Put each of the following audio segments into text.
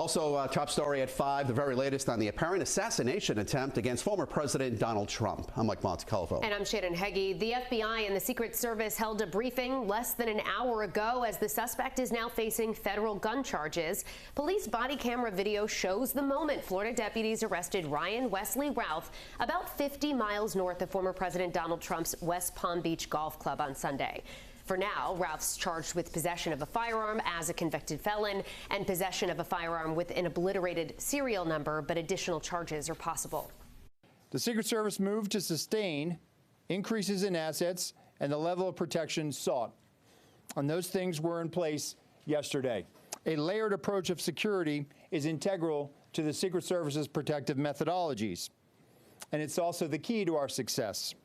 Also, top story at 5, the very latest on the apparent assassination attempt against former President Donald Trump. I'm Mike Montecalvo. And I'm Shannon Heggie. The FBI and the Secret Service held a briefing less than an hour ago as the suspect is now facing federal gun charges. Police body camera video shows the moment Florida deputies arrested Ryan Wesley Routh about 50 miles north of former President Donald Trump's West Palm Beach Golf Club on Sunday. For now, Routh's charged with possession of a firearm as a convicted felon and possession of a firearm with an obliterated serial number, but additional charges are possible. The Secret Service moved to sustain increases in assets and the level of protection sought. And those things were in place yesterday. A layered approach of security is integral to the Secret Service's protective methodologies. And it's also the key to our success.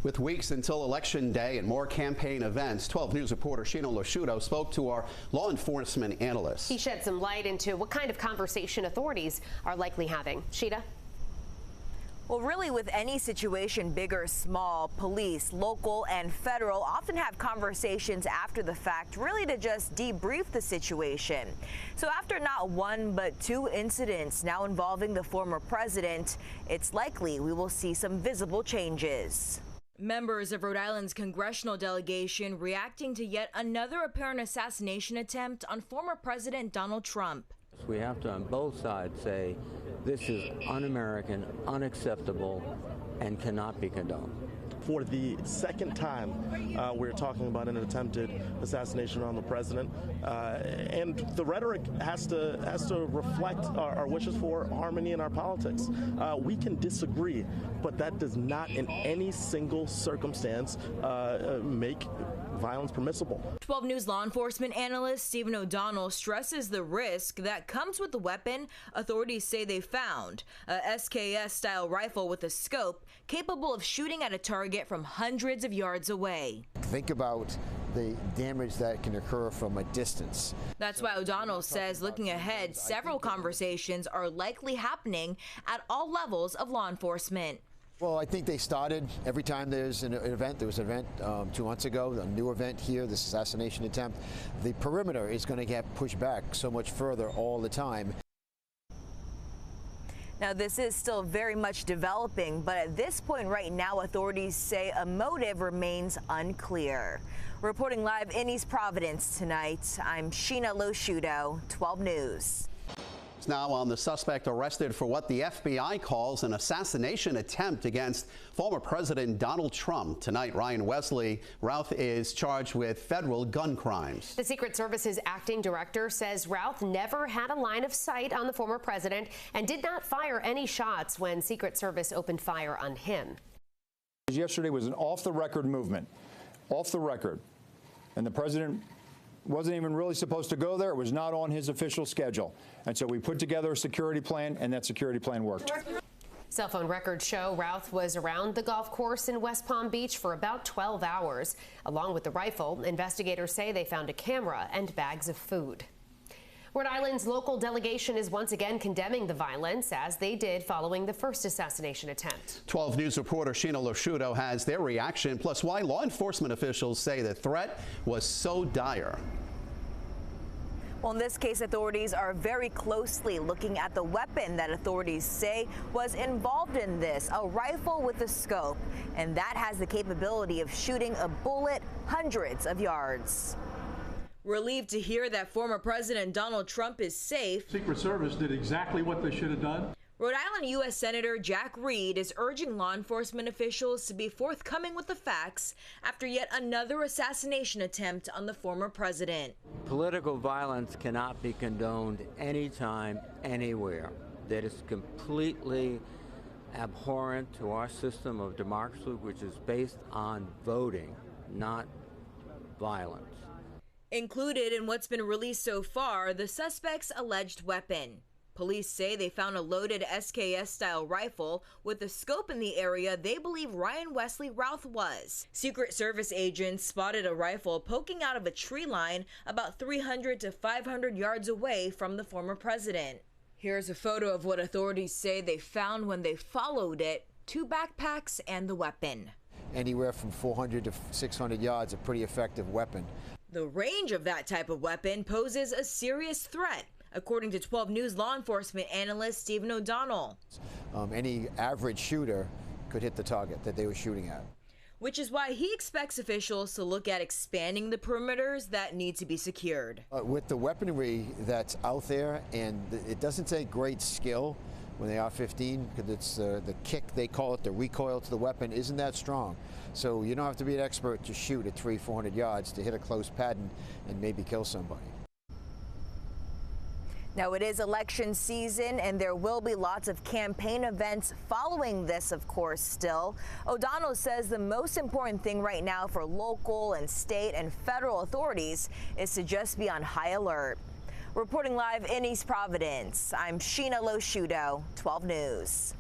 With weeks until Election Day and more campaign events, 12 News reporter Sheena Losciuto spoke to our law enforcement analyst. He shed some light into what kind of conversation authorities are likely having. Sheena? Well, really, with any situation, big or small, police, local and federal often have conversations after the fact, really to just debrief the situation. So after not one but two incidents now involving the former president, it's likely we will see some visible changes. Members of Rhode Island's congressional delegation reacting to yet another apparent assassination attempt on former President Donald Trump. We have to, on both sides, say this is un-American, unacceptable, and cannot be condoned. For the second time, we're talking about an attempted assassination on the president, and the rhetoric has to reflect our wishes for harmony in our politics. We can disagree, but that does not, in any single circumstance, make violence permissible. 12 News law enforcement analyst Stephen O'Donnell stresses the risk that comes with the weapon authorities say they found, a SKS-style rifle with a scope capable of shooting at a target from hundreds of yards away. Think about the damage that can occur from a distance. That's why O'Donnell says looking ahead, several conversations are likely happening at all levels of law enforcement. Well, I think they started every time there's an event. There was an event 2 months ago, a new event here, this assassination attempt. The perimeter is going to get pushed back so much further all the time. Now, this is still very much developing, but at this point right now, authorities say a motive remains unclear. Reporting live in East Providence tonight, I'm Sheena Losciuto, 12 News. Now on the suspect arrested for what the FBI calls an assassination attempt against former President Donald Trump. Tonight, Ryan Wesley Routh is charged with federal gun crimes. The Secret Service's acting director says Routh never had a line of sight on the former president and did not fire any shots when Secret Service opened fire on him. Yesterday was an off-the-record movement, off the record, and the president wasn't even really supposed to go there. It was not on his official schedule. And so we put together a security plan, and that security plan worked. Cell phone records show Routh was around the golf course in West Palm Beach for about 12 hours. Along with the rifle, investigators say they found a camera and bags of food. Rhode Island's local delegation is once again condemning the violence, as they did following the first assassination attempt. 12 News reporter Sheena Losciuto has their reaction, plus why law enforcement officials say the threat was so dire. Well, in this case, authorities are very closely looking at the weapon that authorities say was involved in this, a rifle with a scope, and that has the capability of shooting a bullet hundreds of yards. Relieved to hear that former President Donald Trump is safe, Secret Service did exactly what they should have done. Rhode Island U.S. Senator Jack Reed is urging law enforcement officials to be forthcoming with the facts after yet another assassination attempt on the former president. Political violence cannot be condoned anytime, anywhere. That is completely abhorrent to our system of democracy, which is based on voting, not violence. Included in what's been released so far, the suspect's alleged weapon. Police say they found a loaded SKS-style rifle with a scope in the area they believe Ryan Wesley Routh was. Secret Service agents spotted a rifle poking out of a tree line about 300 to 500 yards away from the former president. Here's a photo of what authorities say they found when they followed it, 2 backpacks and the weapon. Anywhere from 400 to 600 yards, a pretty effective weapon. The range of that type of weapon poses a serious threat, according to 12 News law enforcement analyst Stephen O'Donnell. Any average shooter could hit the target that they were shooting at. Which is why he expects officials to look at expanding the perimeters that need to be secured. With the weaponry that's out there, and it doesn't take great skill when they are 15, because it's the kick, they call it, the recoil to the weapon isn't that strong. So you don't have to be an expert to shoot at 300-400 yards to hit a close pattern and maybe kill somebody. Now, it is election season, and there will be lots of campaign events following this, of course, still. O'Donnell says the most important thing right now for local and state and federal authorities is to just be on high alert. Reporting live in East Providence, I'm Sheena Losciuto, 12 News.